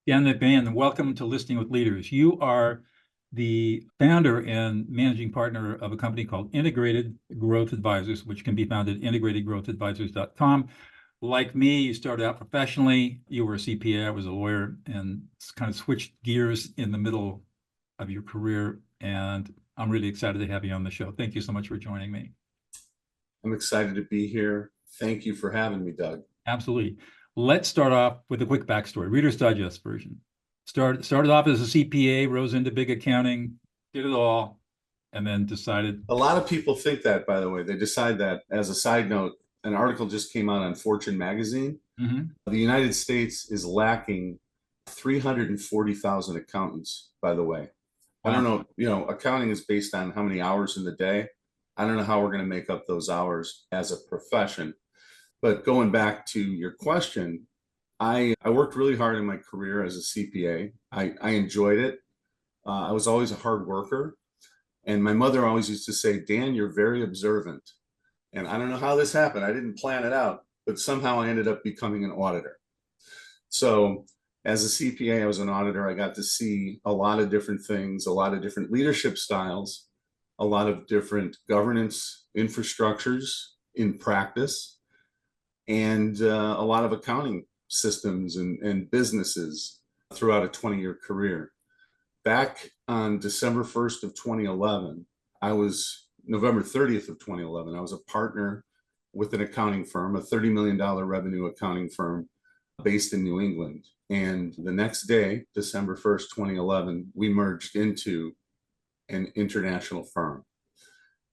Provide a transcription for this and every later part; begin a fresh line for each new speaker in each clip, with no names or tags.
Dan McMahon, welcome to Listening with Leaders. You are the founder and managing partner of a company called Integrated Growth Advisors, which can be found at integratedgrowthadvisors.com. Like me, you started out professionally. You were a CPA, I was a lawyer, and kind of switched gears in the middle of your career. And I'm really excited to have you on the show. Thank you so much for joining me.
I'm excited to be here. Thank you for having me, Doug.
Absolutely. Let's start off with a quick backstory, Reader's Digest version. Started off as a CPA, rose into big accounting, did it all, and then decided.
A lot of people think that, by the way. They decide that. As a side note, an article just came out on Fortune magazine. The United States is lacking 340,000 accountants, by the way. Wow. I don't know, accounting is based on how many hours in the day. I don't know how we're going to make up those hours as a profession. But going back to your question, I worked really hard in my career as a CPA. I enjoyed it. I was always a hard worker. And my mother always used to say, Dan, you're very observant. And I don't know how this happened. I didn't plan it out, but somehow I ended up becoming an auditor. So as a CPA, I was an auditor. I got to see a lot of different things, a lot of different leadership styles, a lot of different governance infrastructures in practice, and a lot of accounting systems and businesses throughout a 20-year career. Back on December 1st of 2011, November 30th of 2011, I was a partner with an accounting firm, a $30 million revenue accounting firm based in New England. And the next day, December 1st, 2011, we merged into an international firm.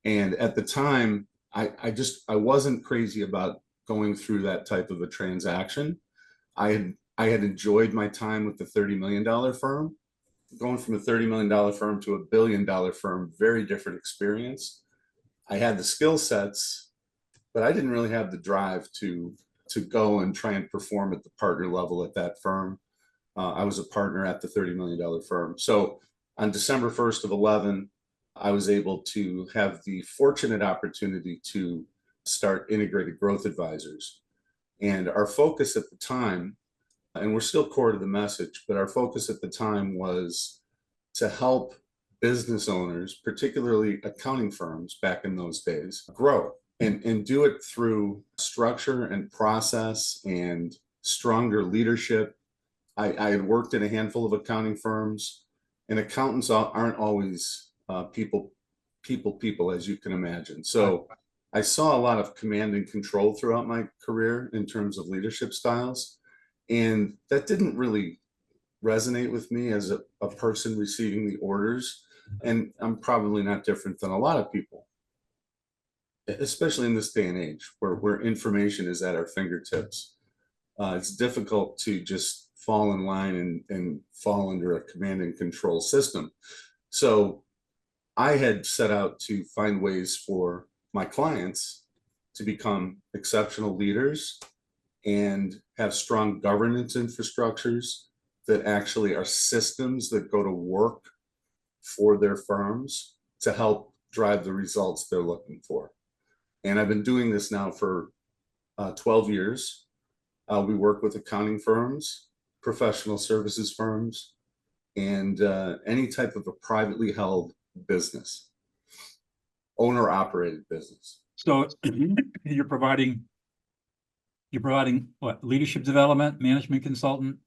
And at the time, I wasn't crazy about going through that type of a transaction. I had enjoyed my time with the $30 million firm. Going from a $30 million firm to a $1 billion firm, very different experience. I had the skill sets, but I didn't really have the drive to go and try and perform at the partner level at that firm. I was a partner at the $30 million firm. So on December 1st of 11, I was able to have the fortunate opportunity to start Integrated Growth Advisors. And our focus at the time, and we're still core to the message, but our focus at the time was to help business owners, particularly accounting firms back in those days, grow and do it through structure and process and stronger leadership. I had worked in a handful of accounting firms, and accountants aren't always people, as you can imagine. So I saw a lot of command and control throughout my career in terms of leadership styles. And that didn't really resonate with me as a person receiving the orders. And I'm probably not different than a lot of people, especially in this day and age where information is at our fingertips. It's difficult to just fall in line and fall under a command and control system. So I had set out to find ways for my clients to become exceptional leaders and have strong governance infrastructures that actually are systems that go to work for their firms to help drive the results they're looking for. And I've been doing this now for 12 years. We work with accounting firms, professional services firms, and any type of a privately held business, owner-operated business.
So you're providing what? Leadership development, management consultant,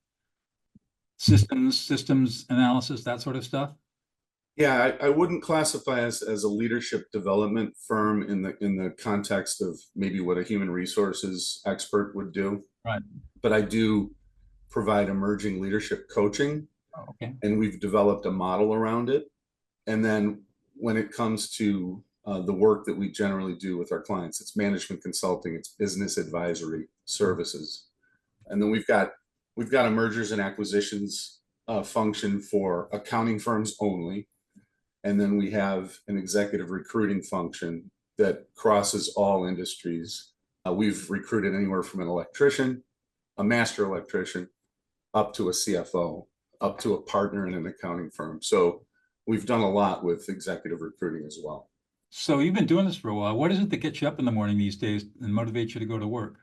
systems analysis, that sort of stuff?
Yeah, I wouldn't classify us as a leadership development firm in the context of maybe what a human resources expert would do.
Right.
But I do provide emerging leadership coaching.
Oh, okay.
And we've developed a model around it. And then when it comes to the work that we generally do with our clients, it's management consulting, it's business advisory services. And then we've got a mergers and acquisitions function for accounting firms only. And then we have an executive recruiting function that crosses all industries. We've recruited anywhere from an electrician, a master electrician, up to a CFO, up to a partner in an accounting firm. So we've done a lot with executive recruiting as well.
So you've been doing this for a while. What is it that gets you up in the morning these days and motivates you to go to work?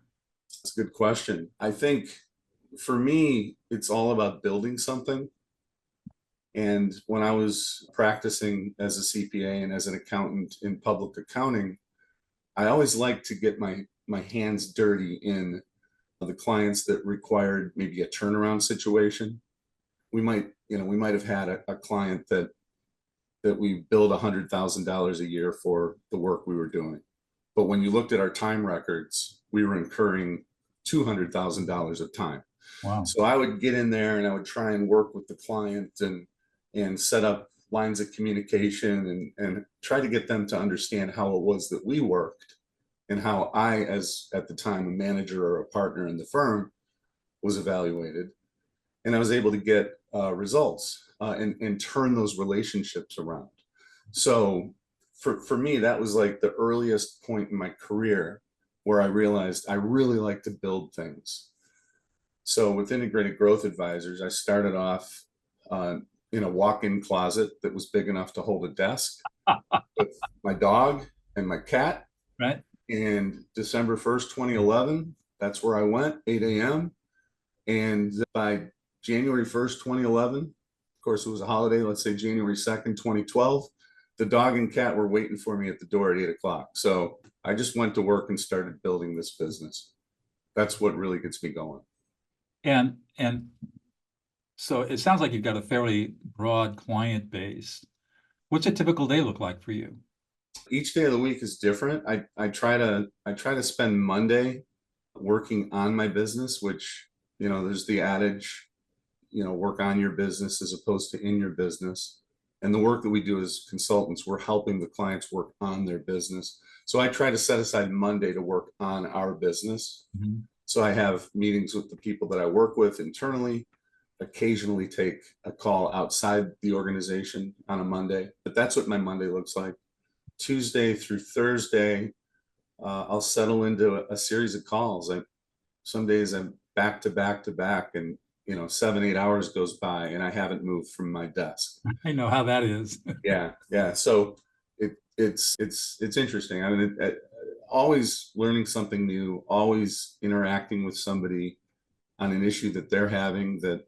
That's a good question. I think for me, it's all about building something. And when I was practicing as a CPA and as an accountant in public accounting, I always liked to get my hands dirty in the clients that required maybe a turnaround situation. We might have had a client that we billed $100,000 a year for the work we were doing. But when you looked at our time records, we were incurring $200,000 of time.
Wow.
So I would get in there and I would try and work with the client and set up lines of communication and try to get them to understand how it was that we worked and how I, as at the time a manager or a partner in the firm, was evaluated. And I was able to get results and turn those relationships around. So for me, that was like the earliest point in my career where I realized I really like to build things. So with Integrated Growth Advisors, I started off in a walk-in closet that was big enough to hold a desk with my dog and my cat.
Right.
And December 1st, 2011, that's where I went, 8 a.m. And by January 1st, 2011, of course, it was a holiday, let's say January 2nd, 2012, the dog and cat were waiting for me at the door at 8 o'clock. So I just went to work and started building this business. That's what really gets me going.
And so it sounds like you've got a fairly broad client base. What's a typical day look like for you?
Each day of the week is different. I try to spend Monday working on my business, which, there's the adage, work on your business as opposed to in your business. And the work that we do as consultants, we're helping the clients work on their business. So I try to set aside Monday to work on our business. Mm-hmm. So I have meetings with the people that I work with internally, occasionally take a call outside the organization on a Monday, but that's what my Monday looks like. Tuesday through Thursday, I'll settle into a series of calls. Some days I'm back to back to back, and 7-8 hours goes by and I haven't moved from my desk.
I know how that is.
Yeah. So it's interesting. I mean, always learning something new, always interacting with somebody on an issue that they're having that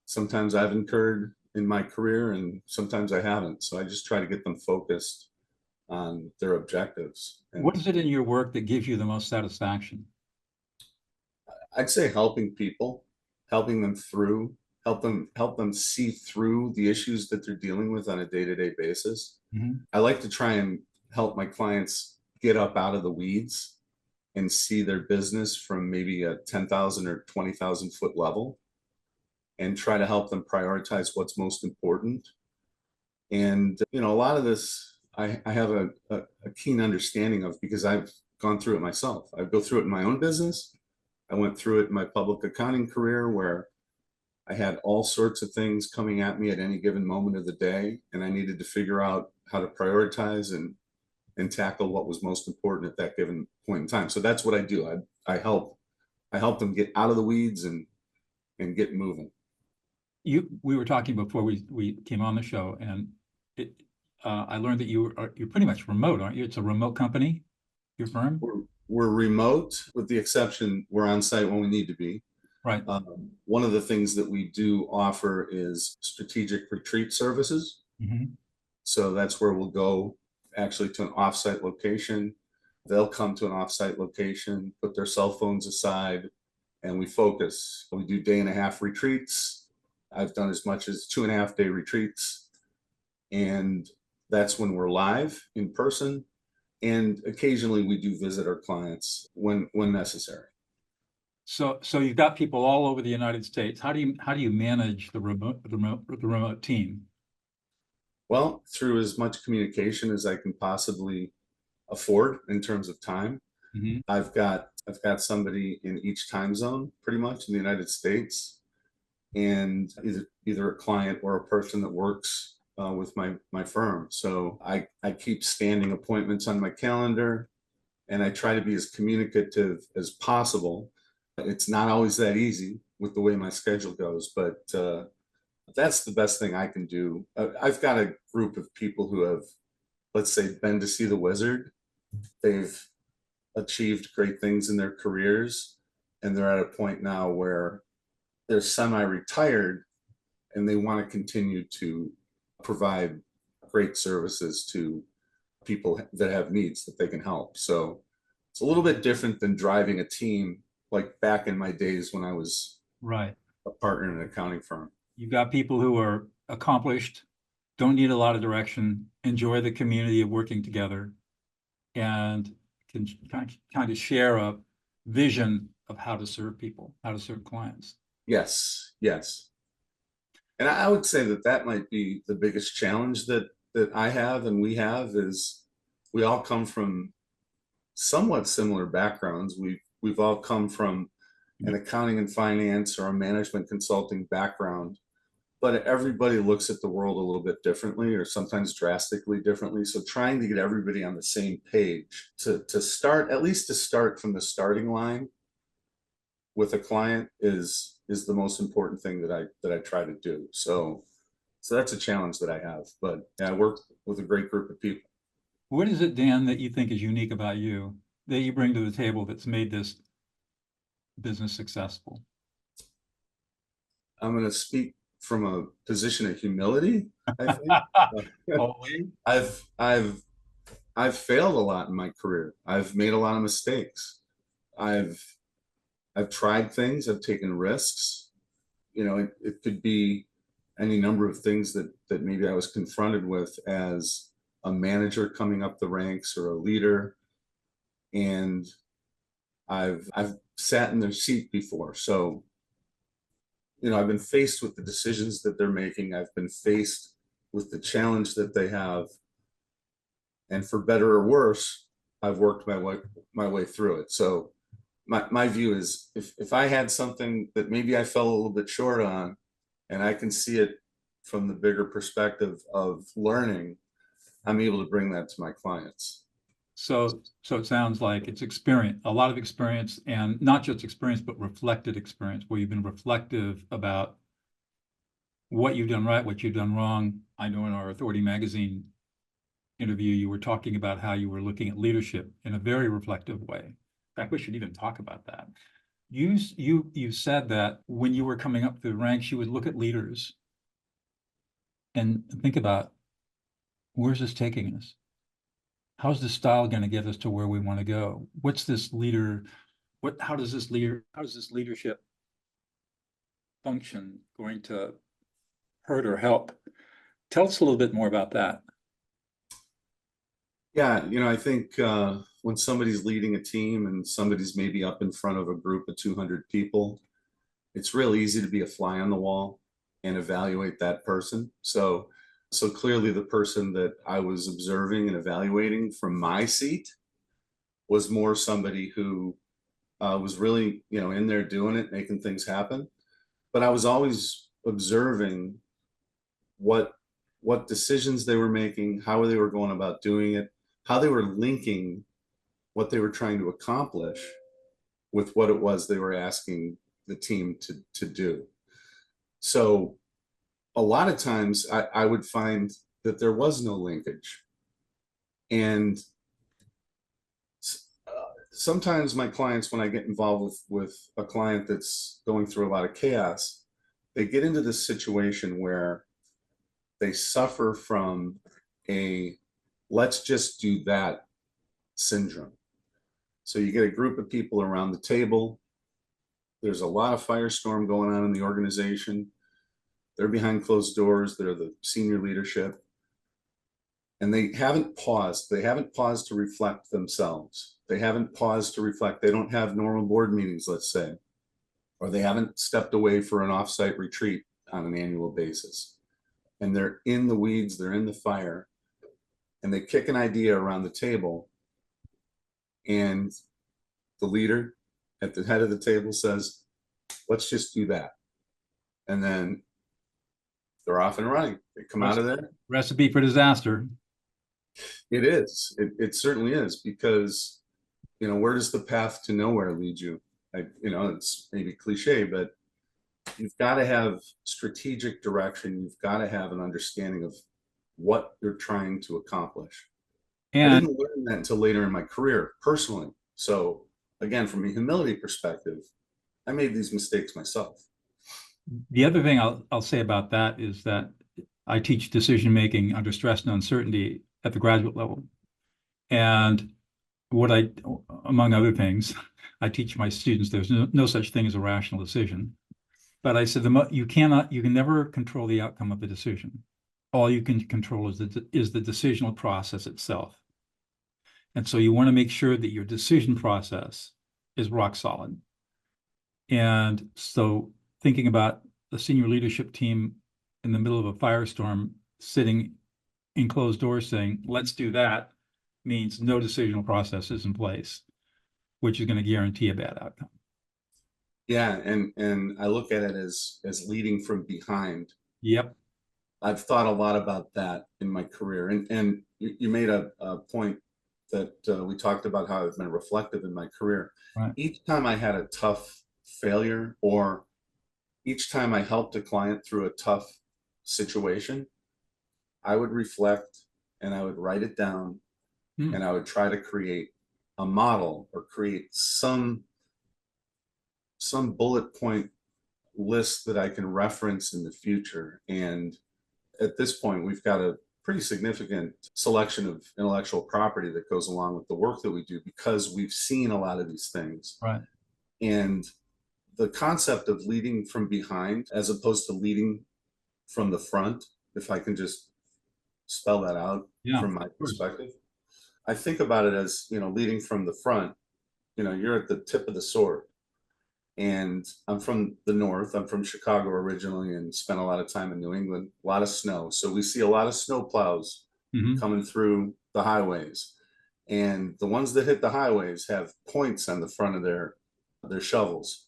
sometimes I've incurred in my career and sometimes I haven't. So I just try to get them focused on their objectives. And
what is it in your work that gives you the most satisfaction?
I'd say helping people, helping them through, help them see through the issues that they're dealing with on a day-to-day basis. Mm-hmm. I like to try and help my clients get up out of the weeds and see their business from maybe a 10,000 or 20,000 foot level and try to help them prioritize what's most important. And, a lot of this I have a keen understanding of because I've gone through it myself. I go through it in my own business. I went through it in my public accounting career where I had all sorts of things coming at me at any given moment of the day, and I needed to figure out how to prioritize and tackle what was most important at that given point in time. So that's what I do. I help them get out of the weeds and get moving.
We were talking before we came on the show, and I learned that you're pretty much remote, aren't you? It's a remote company, your firm?
We're remote, with the exception we're on site when we need to be.
Right.
One of the things that we do offer is strategic retreat services. Mm-hmm. So that's where we'll go actually to an offsite location. They'll come to an offsite location, put their cell phones aside, and we focus. We do 1.5-day retreats. I've done as much as 2.5-day retreats. And that's when we're live in person. And occasionally we do visit our clients when necessary.
So you've got people all over the United States. How do you manage the remote team?
Well, through as much communication as I can possibly afford in terms of time. Mm-hmm. I've got somebody in each time zone pretty much in the United States, and either a client or a person that works with my firm. So I keep standing appointments on my calendar, and I try to be as communicative as possible. It's not always that easy with the way my schedule goes, but that's the best thing I can do. I've got a group of people who have, let's say, been to see the wizard. They've achieved great things in their careers, and they're at a point now where they're semi-retired and they want to continue to provide great services to people that have needs that they can help. So it's a little bit different than driving a team like back in my days when I was
Right.
a partner in an accounting firm.
You've got people who are accomplished, don't need a lot of direction, enjoy the community of working together, and can kind of share a vision of how to serve people, how to serve clients.
Yes, yes. And I would say that that might be the biggest challenge that I have and we have is we all come from somewhat similar backgrounds. We've all come from an accounting and finance or a management consulting background, but everybody looks at the world a little bit differently or sometimes drastically differently. So trying to get everybody on the same page to start, at least to start from the starting line with a client is the most important thing that I try to do. So that's a challenge that I have, but yeah, I work with a great group of people.
What is it, Dan, that you think is unique about you that you bring to the table that's made this business successful?
I'm going to speak from a position of humility, I think.
Always.
I've failed a lot in my career. I've made a lot of mistakes. I've tried things, I've taken risks. You know, it could be any number of things that maybe I was confronted with as a manager coming up the ranks or a leader. And I've sat in their seat before. So, you know, I've been faced with the decisions that they're making. I've been faced with the challenge that they have. And for better or worse, I've worked my way through it. So my view is if I had something that maybe I fell a little bit short on and I can see it from the bigger perspective of learning, I'm able to bring that to my clients.
So it sounds like it's experience, a lot of experience, and not just experience, but reflected experience, where you've been reflective about what you've done right, what you've done wrong. I know in our Authority magazine interview, you were talking about how you were looking at leadership in a very reflective way. In fact, we should even talk about that. You said that when you were coming up through the ranks, you would look at leaders and think about, where's this taking us? How's this style going to get us to where we want to go? What's this leader? How does this leadership function going to hurt or help? Tell us a little bit more about that.
Yeah, you know, I think when somebody's leading a team and somebody's maybe up in front of a group of 200 people, it's real easy to be a fly on the wall and evaluate that person. So clearly the person that I was observing and evaluating from my seat was more somebody who was really, you know, in there doing it, making things happen. But I was always observing what decisions they were making, how they were going about doing it, how they were linking what they were trying to accomplish with what it was they were asking the team to do. So a lot of times I would find that there was no linkage. And sometimes my clients, when I get involved with a client that's going through a lot of chaos, they get into this situation where they suffer from a let's just do that syndrome. So you get a group of people around the table. There's a lot of firestorm going on in the organization. They're behind closed doors. They're the senior leadership. And they haven't paused. They haven't paused to reflect themselves. They haven't paused to reflect. They don't have normal board meetings, let's say, or they haven't stepped away for an offsite retreat on an annual basis. And they're in the weeds, they're in the fire, and they kick an idea around the table. And the leader at the head of the table says, let's just do that. And then they're off and running. They come out of there.
Recipe for disaster.
It is. It certainly is, because, you know, where does the path to nowhere lead you? You know, it's maybe cliche, but you've got to have strategic direction. You've got to have an understanding of what you're trying to accomplish. And I didn't learn that until later in my career, personally. So again, from a humility perspective, I made these mistakes myself.
The other thing I'll say about that is that I teach decision making under stress and uncertainty at the graduate level. And among other things, I teach my students there's no such thing as a rational decision. But I said you can never control the outcome of the decision. All you can control is the decisional process itself. And so you want to make sure that your decision process is rock solid. And so thinking about the senior leadership team in the middle of a firestorm sitting in closed doors saying, let's do that, means no decisional process is in place, which is going to guarantee a bad outcome.
Yeah, and I look at it as leading from behind.
Yep.
I've thought a lot about that in my career, and you made a point that we talked about how I've been reflective in my career.
Right.
Each time I had a tough failure, or each time I helped a client through a tough situation, I would reflect and I would write it down, and I would try to create a model or create some bullet point list that I can reference in the future. And at this point, we've got a pretty significant selection of intellectual property that goes along with the work that we do, because we've seen a lot of these things.
Right.
And the concept of leading from behind as opposed to leading from the front, if I can just spell that out from my perspective, I think about it as, leading from the front, you're at the tip of the sword. And I'm from the north. I'm from Chicago originally and spent a lot of time in New England, a lot of snow. So we see a lot of snow plows coming through the highways. And the ones that hit the highways have points on the front of their shovels.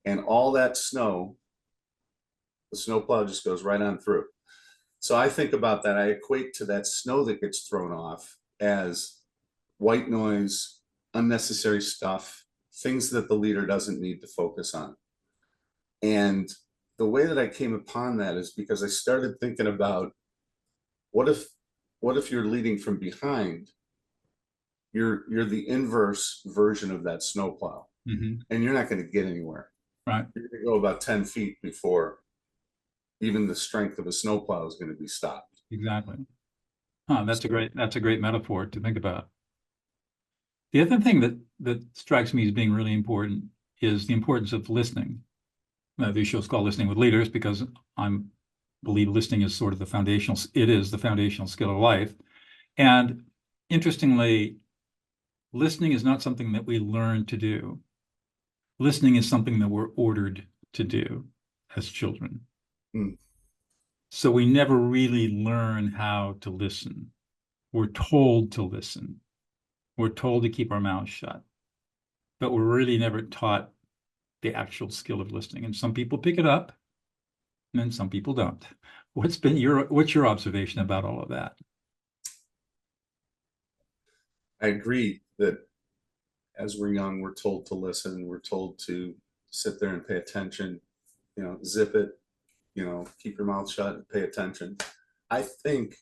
And all that snow, the snow plow just goes right on through. So I think about that. I equate to that snow that gets thrown off as white noise, unnecessary stuff, things that the leader doesn't need to focus on. And the way that I came upon that is because I started thinking about what if you're leading from behind, you're the inverse version of that snowplow, and you're not going to get anywhere.
Right.
You're going to go about 10 feet before even the strength of a snowplow is going to be stopped.
Exactly. That's a great metaphor to think about. The other thing that strikes me as being really important is the importance of listening. This show's called Listening with Leaders because I believe listening is sort of the foundational skill of life. And interestingly, listening is not something that we learn to do. Listening is something that we're ordered to do as children. So we never really learn how to listen. We're told to listen. We're told to keep our mouths shut, but we're really never taught the actual skill of listening. And some people pick it up, and some people don't. What's your observation about all of that?
I agree that as we're young, we're told to listen. We're told to sit there and pay attention. Zip it. Keep your mouth shut and pay attention. I think,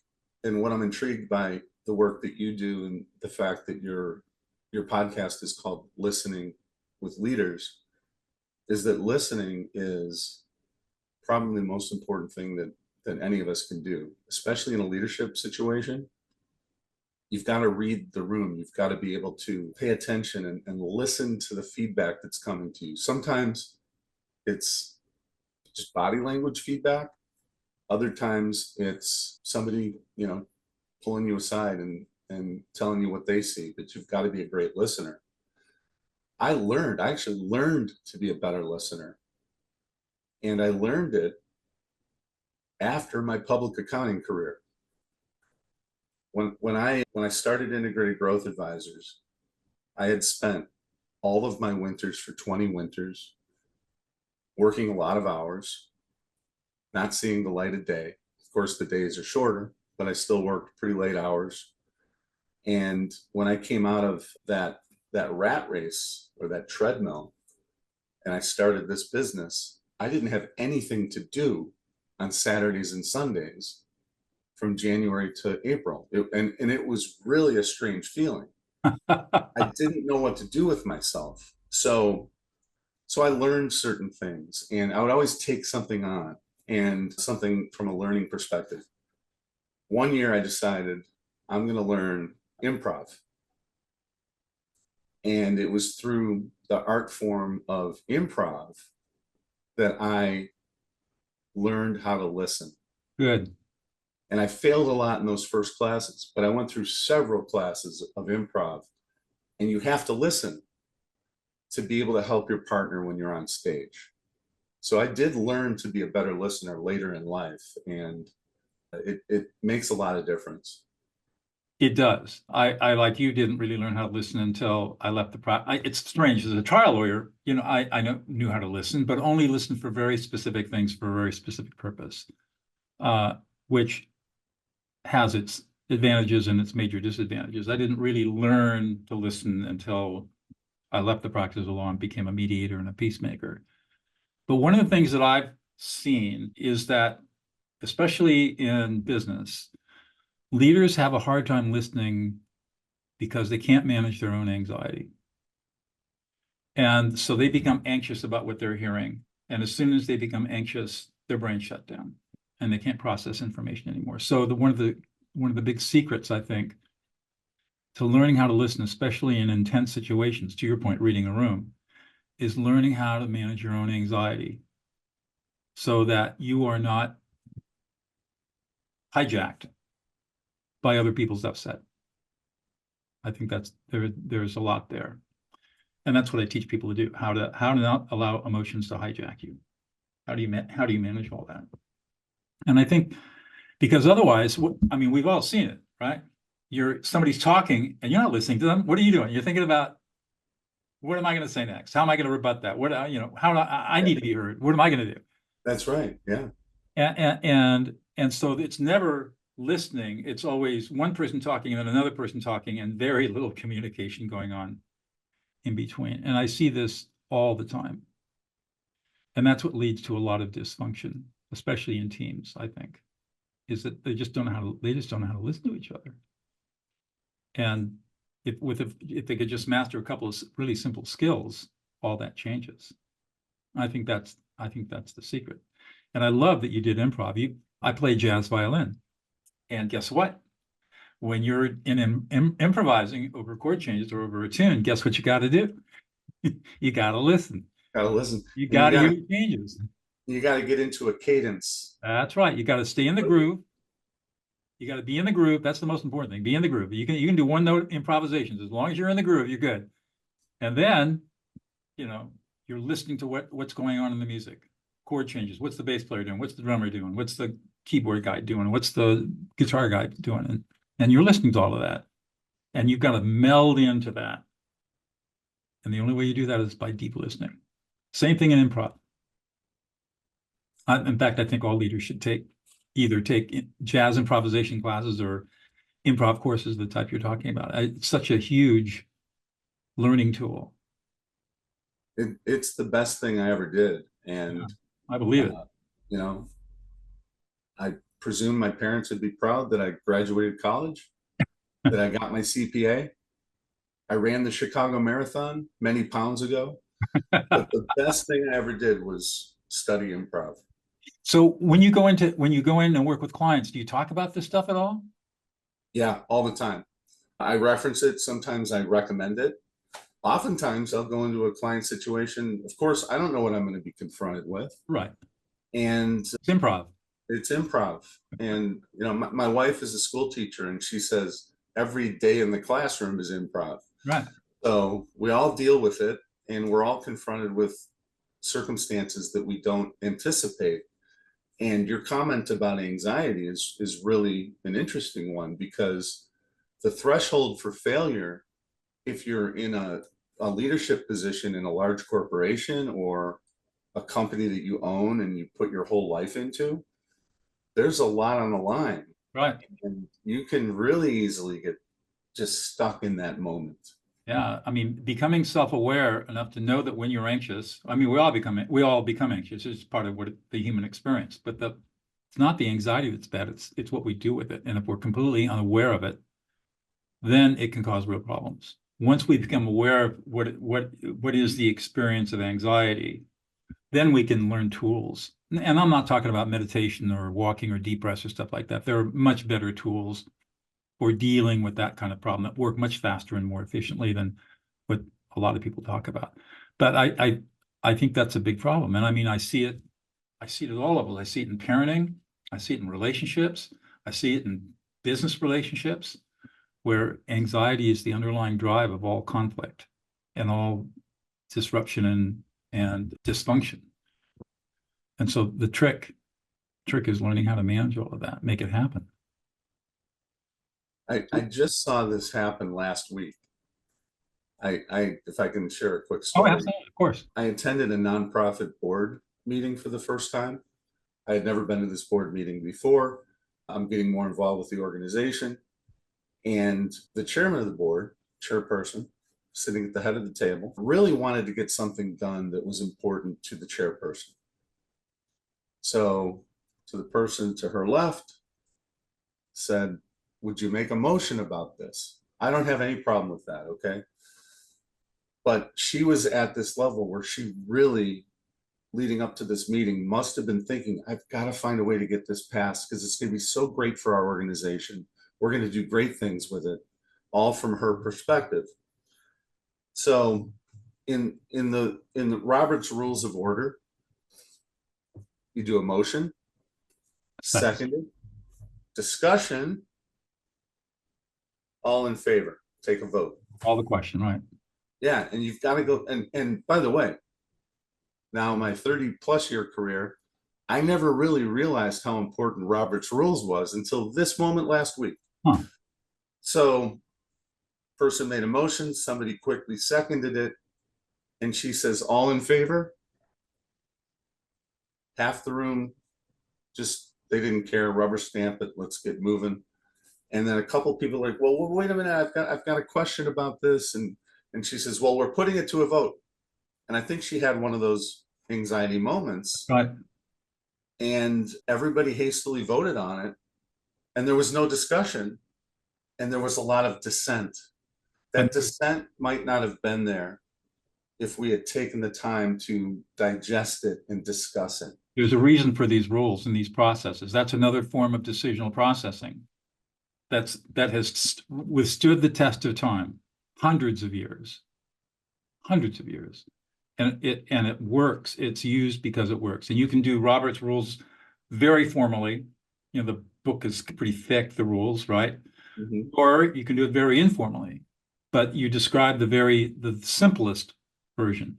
and what I'm intrigued by the work that you do and the fact that your podcast is called Listening with Leaders, is that listening is probably the most important thing that any of us can do, especially in a leadership situation. You've got to read the room. You've got to be able to pay attention and listen to the feedback that's coming to you. Sometimes it's just body language feedback. Other times it's somebody, pulling you aside and telling you what they see, but you've got to be a great listener. I actually learned to be a better listener. And I learned it after my public accounting career. When I started Integrated Growth Advisors, I had spent all of my winters for 20 winters working a lot of hours, not seeing the light of day. Of course, the days are shorter, but I still worked pretty late hours. And when I came out of that rat race or that treadmill, and I started this business, I didn't have anything to do on Saturdays and Sundays from January to April. And it was really a strange feeling. I didn't know what to do with myself. So So I learned certain things, and I would always take something on and something from a learning perspective. One year I decided I'm going to learn improv. And it was through the art form of improv that I learned how to listen.
Good.
And I failed a lot in those first classes, but I went through several classes of improv. And you have to listen to be able to help your partner when you're on stage. So I did learn to be a better listener later in life, and it makes a lot of difference.
It does. I like you didn't really learn how to listen until I left the practice. It's strange as a trial lawyer, I knew how to listen, but only listen for very specific things for a very specific purpose, which has its advantages and its major disadvantages. I didn't really learn to listen until I left the practice of law and became a mediator and a peacemaker. But one of the things that I've seen is that, especially in business, leaders have a hard time listening because they can't manage their own anxiety. And so they become anxious about what they're hearing. And as soon as they become anxious, their brain shut down and they can't process information anymore. So one of the big secrets, I think, to learning how to listen, especially in intense situations, to your point, reading a room, is learning how to manage your own anxiety so that you are not hijacked by other people's upset. I think there's a lot there. And that's what I teach people to do, how to not allow emotions to hijack you. How do you manage all that? And I think because otherwise, we've all seen it, right? Somebody's talking and you're not listening to them. What are you doing? You're thinking about, what am I going to say next? How am I going to rebut that? How do I need to be heard? What am I going to do?
That's right. Yeah.
And so it's never listening. It's always one person talking and then another person talking and very little communication going on in between. And I see this all the time. And that's what leads to a lot of dysfunction, especially in teams, I think, is that they just don't know how to listen to each other. And if they could just master a couple of really simple skills, all that changes. I think that's the secret. And I love that you did improv. I play jazz violin. And guess what? When you're improvising over chord changes or over a tune, guess what you got to do? You got to listen.
Got to listen.
You got to hear changes.
You got to get into a cadence.
That's right. You got to stay in the groove. You got to be in the groove. That's the most important thing. Be in the groove. You can do one note improvisations. As long as you're in the groove, you're good. And then, you're listening to what's going on in the music. Chord changes. What's the bass player doing? What's the drummer doing? What's the keyboard guy doing? What's the guitar guy doing? And you're listening to all of that. And you've got to meld into that. And the only way you do that is by deep listening. Same thing in improv. In fact, I think all leaders should either take jazz improvisation classes or improv courses, the type you're talking about. It's such a huge learning tool.
It's the best thing I ever did. And
yeah, I believe it.
I presume my parents would be proud that I graduated college, that I got my CPA. I ran the Chicago Marathon many pounds ago. But the best thing I ever did was study improv.
So when you go in and work with clients, do you talk about this stuff at all?
Yeah, all the time. I reference it. Sometimes I recommend it. Oftentimes I'll go into a client situation. Of course, I don't know what I'm going to be confronted with.
Right.
And
it's improv.
It's improv. And, my wife is a school teacher and she says every day in the classroom is improv.
Right.
So we all deal with it and we're all confronted with circumstances that we don't anticipate. And your comment about anxiety is really an interesting one, because the threshold for failure, if you're in a leadership position in a large corporation or a company that you own and you put your whole life into, there's a lot on the line.
Right.
And you can really easily get just stuck in that moment.
Yeah. Becoming self-aware enough to know that when you're anxious, we all become anxious. It's part of the human experience, but it's not the anxiety that's bad. It's what we do with it. And if we're completely unaware of it, then it can cause real problems. once we become aware of what is the experience of anxiety, then we can learn tools. And I'm not talking about meditation or walking or deep breaths or stuff like that. There are much better tools for dealing with that kind of problem that work much faster and more efficiently than what a lot of people talk about. But I think that's a big problem. And I mean, I see it at all levels. I see it in parenting. I see it in relationships. I see it in business relationships, where anxiety is the underlying drive of all conflict and all disruption and dysfunction. And so the trick is learning how to manage all of that, make it happen.
I just saw this happen last week. If I can share a quick
Oh,
story.
absolutely, of course.
I attended a nonprofit board meeting for the first time. I had never been to this board meeting before. I'm getting more involved with the organization. And the chairman of the board, chairperson, sitting at the head of the table, really wanted to get something done that was important to the chairperson. So to the person to her left said, would you make a motion about this? I don't have any problem with that, okay? But she was at this level where she really, leading up to this meeting, must have been thinking, I've got to find a way to get this passed because it's going to be so great for our organization. We're going to do great things with it, all from her perspective. So in the Robert's Rules of Order, you do a motion, seconded, discussion, all in favor, take a vote.
All the question, right?
Yeah, and you've got to go, and by the way, now my 30+ year career, I never really realized how important Robert's Rules was until this moment last week.
Huh.
So person made a motion, somebody quickly seconded it, and she says, all in favor? Half the room, just, they didn't care, rubber stamp it, let's get moving. And then a couple people like, well, wait a minute, I've got a question about this. And she says, well, we're putting it to a vote. And I think she had one of those anxiety moments.
Right.
And everybody hastily voted on it. And there was no discussion. And there was a lot of dissent. That dissent might not have been there if we had taken the time to digest it and discuss it.
There's a reason for these rules and these processes. That's another form of decisional processing that has withstood the test of time, hundreds of years, and it works. It's used because it works. And you can do Robert's Rules very formally. You know, the book is pretty thick, the rules, right? Mm-hmm. Or you can do it very informally, but you describe the simplest version: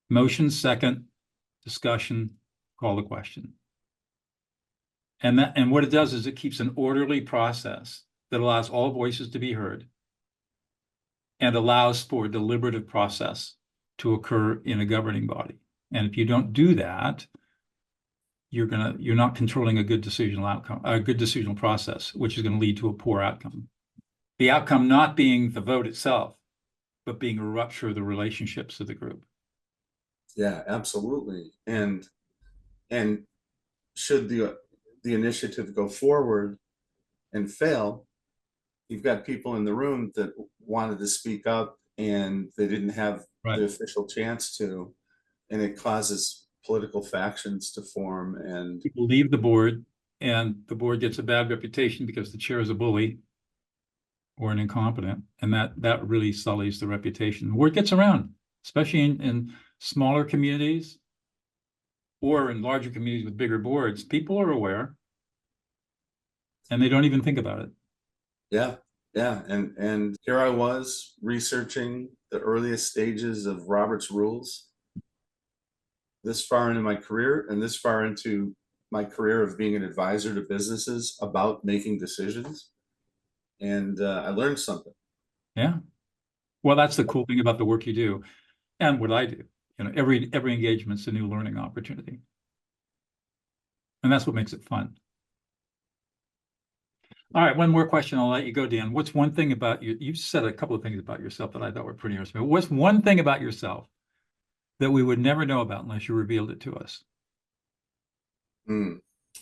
motion, second, discussion, call the question. And what it does is it keeps an orderly process that allows all voices to be heard and allows for deliberative process to occur in a governing body. And if you don't do that, you're not controlling a good decisional outcome, a good decisional process, which is going to lead to a poor outcome. The outcome not being the vote itself, but being a rupture of the relationships of the group.
Yeah, absolutely. And should the initiative go forward and fail, you've got people in the room that wanted to speak up and they didn't have the official chance to, and it causes political factions to form, and
people leave the board, and the board gets a bad reputation because the chair is a bully or an incompetent, and that really sullies the reputation. Word gets around, especially in smaller communities or in larger communities with bigger boards. People are aware, and they don't even think about it.
Yeah, and here I was researching the earliest stages of Robert's Rules, this far into my career, and this far into my career of being an advisor to businesses about making decisions. And I learned something.
Yeah. Well, that's the cool thing about the work you do and what I do. You know, every engagement's a new learning opportunity. And that's what makes it fun. All right, one more question. I'll let you go, Dan. What's one thing about you? You've said a couple of things about yourself that I thought were pretty interesting. What's one thing about yourself that we would never know about unless you revealed it to us?
I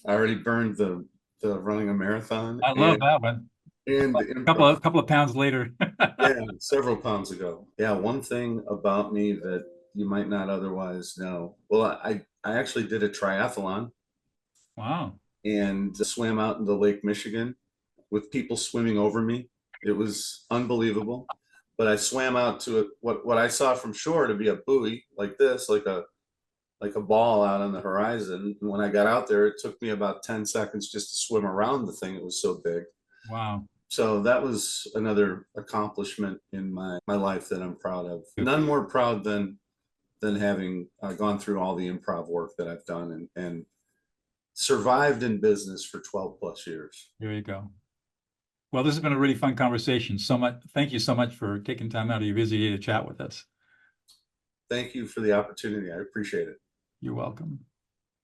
already burned the running a marathon.
I love that one.
And
A
improv.
couple of pounds later.
Yeah, several pounds ago. Yeah, one thing about me that you might not otherwise know. Well, I actually did a triathlon
Wow.
and swam out into Lake Michigan with people swimming over me. It was unbelievable. But I swam out to what I saw from shore to be a buoy like this, like a ball out on the horizon. And when I got out there, it took me about 10 seconds just to swim around the thing. It was so big.
Wow.
So that was another accomplishment in my life that I'm proud of. None more proud than having gone through all the improv work that I've done and survived in business for 12 plus years.
There you go. Well, this has been a really fun conversation. Thank you so much for taking time out of your busy day to chat with us.
Thank you for the opportunity. I appreciate it.
You're welcome.